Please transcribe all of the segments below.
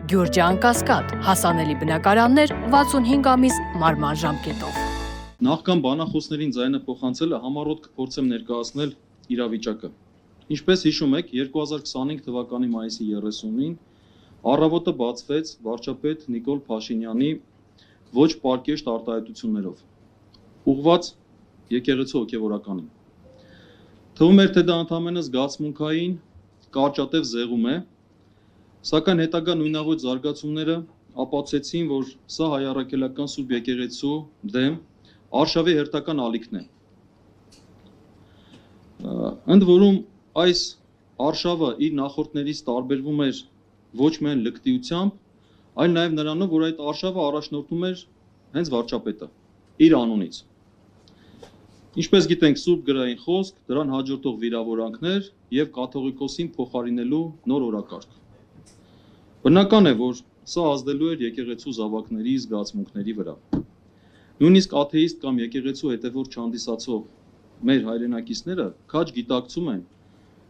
Գյուրջան Կասկադ, հասանելի բնակարաններ 65 ամիս մարման ժամկետով։ Նախքան բանախոսներին ձայնը փոխանցելը համառոտ կփորձեմ ներկայացնել իրավիճակը։ Ինչպես հիշում եք, 2025 թվականի մայիսի 30-ին առավոտը բացվեց վարչապետ Նիկոլ Փաշինյանի ոչ պարկեշտ արտահայտություններով, ուղղված եկեղեցու հոգևորականին։ Թվում էր, թե դա ընդամենը զգացմունքային կարճատև զեղում է, սակայն հետագա նույնավոր զարգացումները ապացուցեցին, որ սա հայ առաքելական Սուրբ եկեղեցու դեմ արշավի հերթական ալիքն է։ Ընդ որում այս արշավը իր նախորդներից տարբերվում էր ոչ միայն լկտիությամբ, այլ նաև նրանով, որ այդ արշավը առաջնորդում էր հենց վարչապետը իր անունից։ Ինչպես գիտենք, Սուրբ գրային խոսք, դրան հաջորդող վիրավորանքներ եւ կաթողիկոսին փոխարինելու նոր օրակարգ։ Բնական է, որ սա ազդելու էր եկեղեցու զավակների զգացմունքների վրա։ Նույնիսկ աթեիստ կամ եկեղեցու հետևորդ չհանդիսացող մեր հայրենակիցները քաջ գիտակցում են,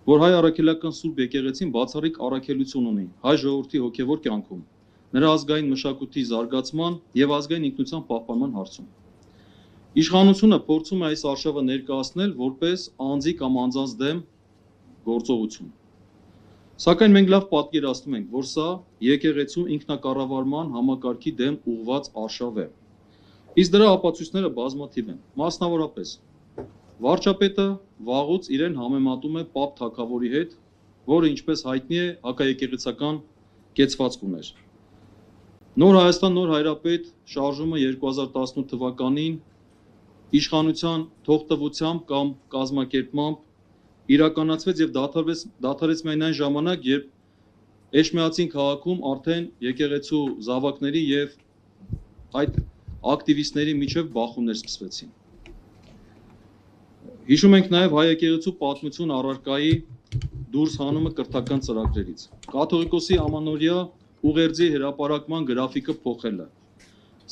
որ հայ առաքելական Սուրբ եկեղեցին բացառիկ առաքելություն ունի հայ ժողովրդի հոգևոր կյանքում, նրա ազգային մշակույթի զարգացման եւ ազգային ինքնության պահպանման հարցում։ Իշխանությունը փորձում է այս արշավը ներկայացնել որպես անձի կամ անձանց դեմ գործողություն։ Սակայն մենք լավ պատկերացնում ենք, որ սա եկեղեցու ինքնակառավարման համակարգի դեմ ուղղված արշավ է։ Իսկ դրա ապացույցները բազմաթիվ են։ Մասնավորապես, վարչապետը վաղուց իրեն համեմատում է Պապ Թագավորի հետ, որը ինչպես հայտնի է, հակաեկեղեցական կեցվածք ուներ։ Նոր Հայաստան, նոր հայրապետ շարժումը 2018 թվականին իշխանության թողտվությամբ կամ կազմակերպմամբ իրականացվեց եւ դադարեց միայն այն ժամանակ, երբ Էջմիածին քաղաքում արդեն եկեղեցու զավակների եւ այդ ակտիվիստների միջև բախումներ սկսվեցին։ Հիշում ենք նաեւ հայ եկեղեցու պատմություն առարկայի դուրս հանումը կրթական ծրագրերից։ Կաթողիկոսի ամանորյա ուղերձի հրապարակման գրաֆիկը փոխելը։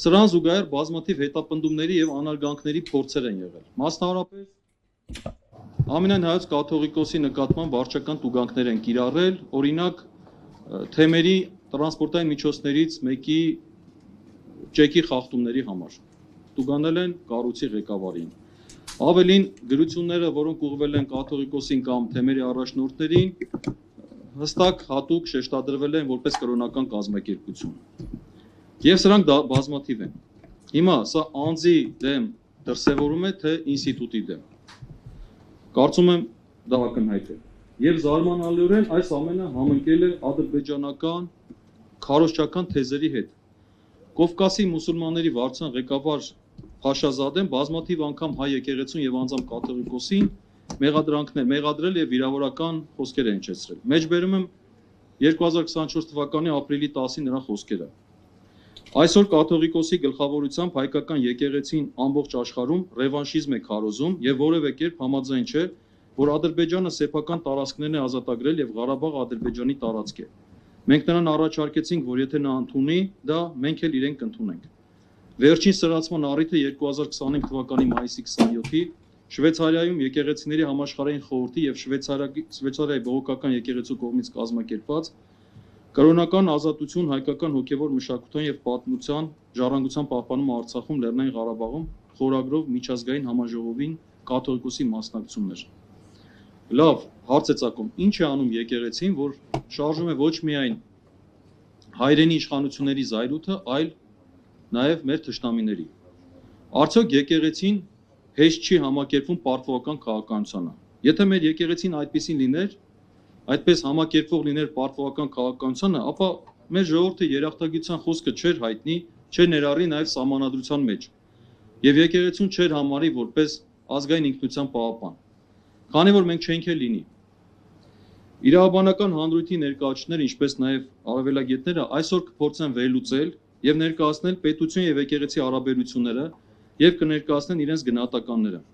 Սրան զուգահեռ բազմաթիվ հետապնդումների եւ անարգանքների փորձեր են եղել։ Մասնավորապես Ամենայն հայոց կաթողիկոսի նկատմամբ վարչական տուգանքներ են կիրառել, օրինակ թեմերի տրանսպորտային միջոցներից մեկի ճեկի խախտումների համար։ Տուգանել են կառույցի ղեկավարին։ Ավելին, գրությունները, որոնք ուղղվել են կաթողիկոսին կամ թեմերի առաջնորդներին, հստակ հատուկ շեշտադրվել են որպես կրոնական կազմակերպություն։ Եվ սրանք բազմաթիվ են։ Հիմա սա անձի դեմ դրսևորում է, թե ինստիտուտի դեմ։ Կարծում եմ դա ակնհայտ է։ Եվ զարմանալիորեն այս ամենը համընկել է ադրբեջանական քարոզչական թեզերի հետ։ Կովկասի մուսուլմանների վարչության ղեկավար Փաշազադեն բազմաթիվ անգամ հայ եկեղեցուն եւ անձամբ կաթողիկոսին մեղադրել եւ վիրավորական խոսքեր է հնչեցրել։ Մեջբերում եմ 2024 թվականի ապրիլի 10-ին նրա խոսքերը։ Այսօր կաթողիկոսի գլխավորությամբ հայկական եկեղեցին ամբողջ աշխարհում ռևանշիզմ է քարոզում եւ որևէ կերպ համաձայն չէ, որ Ադրբեջանը սեփական տարածքներն է ազատագրել եւ Ղարաբաղը Ադրբեջանի տարածք է։ Մենք նրան առաջարկեցինք, որ եթե նա ընդունի դա, մենք էլ իրեն կընդունենք։ Վերջին սրացման առիթը 2025 թվականի մայիսի 27-ի Շվեյցարիայում եկեղեցիների համաշխարհային խորհրդի եւ Շվեյցարիայի բողոքական եկեղեցու կողմից կազմակերպված Կրոնական ազատություն հայկական հոգևոր մշակութային եւ պատմության ժառանգության պահպանումը Արցախում, Լեռնային Ղարաբաղում խորագրով միջազգային համաժողովին կաթողիկոսի մասնակցումներ։ Լավ, հարց է ծագում, ինչ է անում եկեղեցին, որ շարժում է ոչ միայն հայրենի իշխանությունների զայրույթը, այլ նաեւ մեր թշնամիների։ Արդյոք եկեղեցին հեշտ չի համակերպվում պարտվողական քաղաքականությանը։ Եթե մեր եկեղեցին այդպեսին լիներ, այդպես համակերպվող լիներ պարտվողական քաղաքականությանը, ապա մեր ժողովրդի երախտագիտության խոսքը չէր հայտնի, չէր ներառի նաև սահմանադրության մեջ, եւ եկեղեցուն չէր համարի որպես ազգային ինքնության պահապան, քանի որ մենք չենք էլ լինի։ Իրավաբանական հանրույթի ներկայացուցիչները, ինչպես նաև արևելագետները այսօր կփորձեն վերլուծել եւ ներկայացնել պետություն եւ եկեղեցի հարաբերությունները եւ կներկայացնեն իրենց գնահատականները։